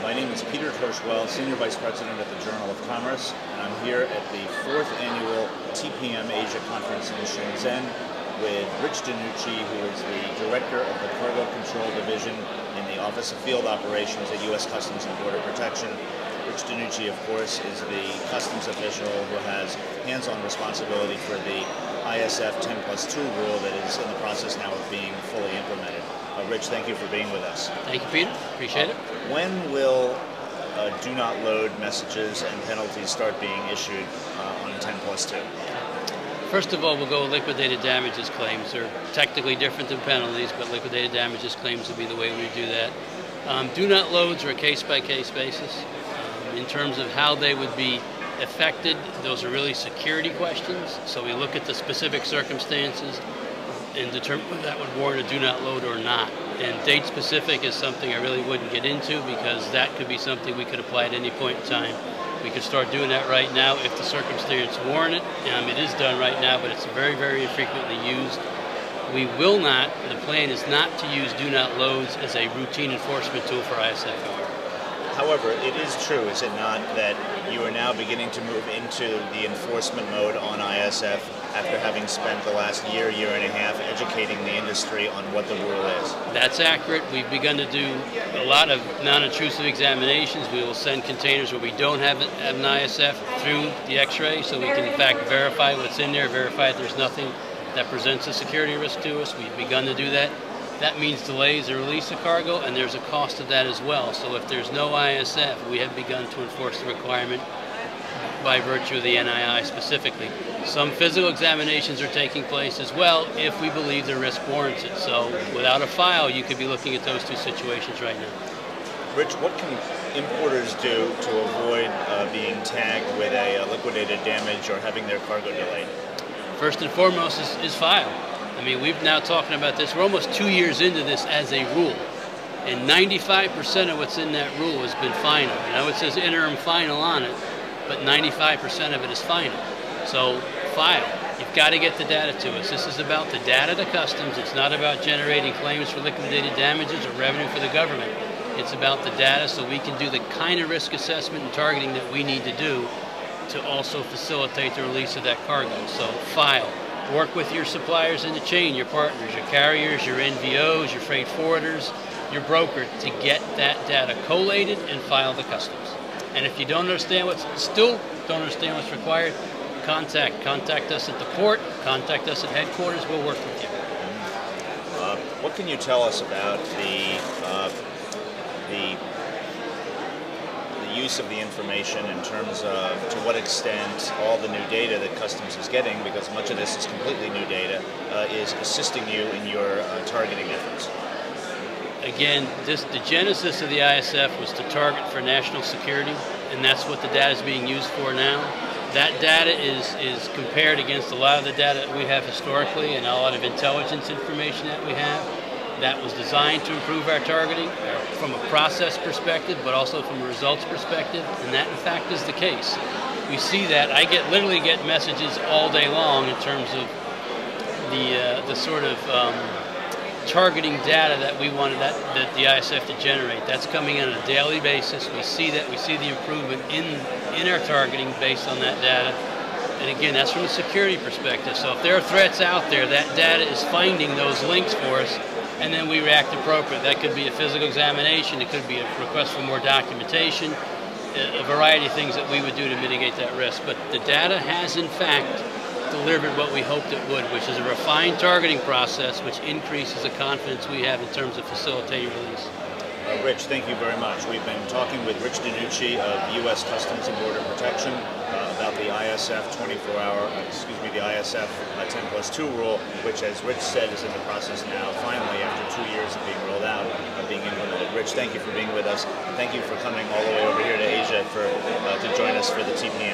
My name is Peter Hirschwell, Senior Vice President at the Journal of Commerce, and I'm here at the 4th Annual TPM Asia Conference in Shenzhen with Rich Nucci, who is the Director of the Cargo Control Division in the Office of Field Operations at U.S. Customs and Border Protection. Rich Nucci, of course, is the customs official who has hands-on responsibility for the ISF 10+2 rule that is in the process now of being fully implemented. Rich, thank you for being with us. Thank you, Peter. Appreciate it. When will do not load messages and penalties start being issued on 10+2? First of all, we'll go with liquidated damages claims. They're technically different than penalties, but liquidated damages claims would be the way we do that. Do not loads are a case-by-case basis. In terms of how they would be affected, those are really security questions. So we look at the specific circumstances and determine whether that would warrant a do not load or not. And date specific is something I really wouldn't get into, because that could be something we could apply at any point in time. We could start doing that right now if the circumstance warrant it. It is done right now, but it's very, very infrequently used. We will not, the plan is not to use do not loads as a routine enforcement tool for ISF. However, it is true, is it not, that you are now beginning to move into the enforcement mode on ISF after having spent the last year and a half educating the industry on what the rule is? That's accurate. We've begun to do a lot of non-intrusive examinations. We will send containers where we don't have an ISF through the X-ray, so we can in fact verify what's in there, verify that there's nothing that presents a security risk to us. We've begun to do that. That means delays in release of cargo, and there's a cost to that as well. So if there's no ISF, we have begun to enforce the requirement by virtue of the NII specifically. Some physical examinations are taking place as well if we believe the risk warrants it. So without a file, you could be looking at those two situations right now. Rich, what can importers do to avoid being tagged with a liquidated damage or having their cargo delayed? First and foremost is file. We've now talking about this. We're almost 2 years into this as a rule, and 95% of what's in that rule has been final. I know it says interim final on it, but 95% of it is final. So file. You've got to get the data to us. This is about the data to customs. It's not about generating claims for liquidated damages or revenue for the government. It's about the data so we can do the kind of risk assessment and targeting that we need to do to also facilitate the release of that cargo. So file. Work with your suppliers in the chain, your partners, your carriers, your NVOs, your freight forwarders, your broker, to get that data collated and filed to customs. And if you don't understand what's required, contact us at the port, contact us at headquarters. We'll work with you. What can you tell us about the use of the information in terms of to what extent all the new data that Customs is getting, because much of this is completely new data, is assisting you in your targeting efforts? Again, the genesis of the ISF was to target for national security, and that's what the data is being used for now. That data is compared against a lot of the data that we have historically and a lot of intelligence information that we have. That was designed to improve our targeting from a process perspective, but also from a results perspective, and that in fact is the case. We see that. I literally get messages all day long in terms of the sort of targeting data that we wanted that the ISF to generate. That's coming in on a daily basis. We see that. We see the improvement in our targeting based on that data. And again, that's from a security perspective. So if there are threats out there, that data is finding those links for us, and then we react appropriately. That could be a physical examination, it could be a request for more documentation, a variety of things that we would do to mitigate that risk. But the data has in fact delivered what we hoped it would, which is a refined targeting process which increases the confidence we have in terms of facilitating release. Rich, thank you very much. We've been talking with Rich Nucci of U.S. Customs and Border Protection about the ISF the ISF 10+2 rule, which, as Rich said, is in the process now, finally, after 2 years of being rolled out, being implemented. Rich, thank you for being with us. Thank you for coming all the way over here to Asia to join us for the TPM.